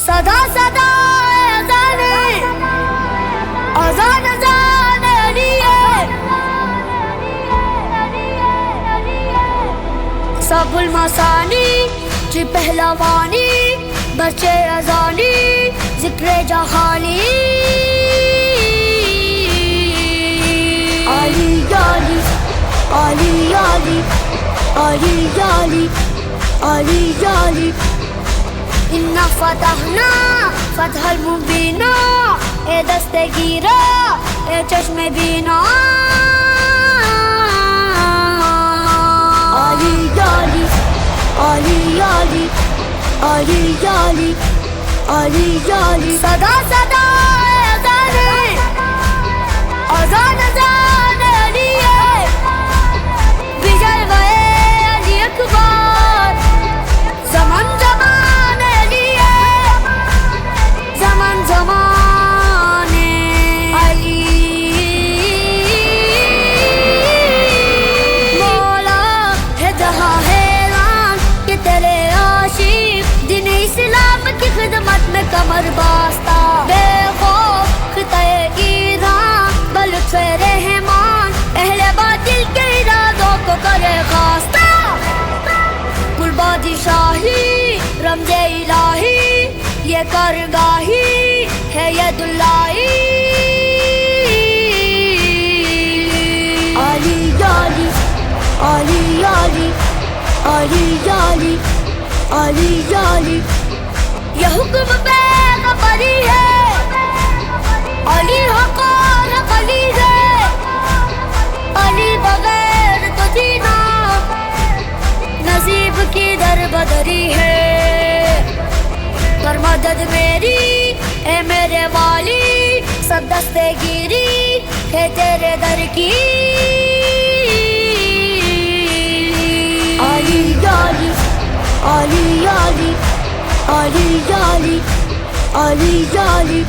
सदा सदा अज़ाने अज़ान अज़ान अलिये सबुल मसानी जी पहलवानी बच्चे अज़ानी जिक्रे जहानी अली अली अली अली अली अली अली अली इन्ना फतहना फतहल मुबीना ए दस्तगीरा ए चश्मे बीना अली अली अली अली अली अली अली अली सदा सदा अज़ाने अज़ान अज़ान अलिये बिजल गए अली अकबर ज़मान ज़मान अलिये ज़मान ज़माने अली मौला है जहाँ हैरान कि तेरे आशिक दिन इस्लाम की खिदमत में कमर बास्ता बेखौफ ख़िताए ईरान बलुत्फ़े रहमान अहले बातिल के इरादों को करे खास्ता कुल बादशाही रमज़े इलाही ये कारगाही है यदुल्लाही अली अली अली अली अली अली अली अली ये हुक्म पैगंबरी है अली हक़ार अली है अली बगैर तो जीना नसीब की दरबदरी है कर मदद मेरी ए मेरे वाली सब दस्तगीरी है तेरे दर की अली अली अली अली अली अली अली अली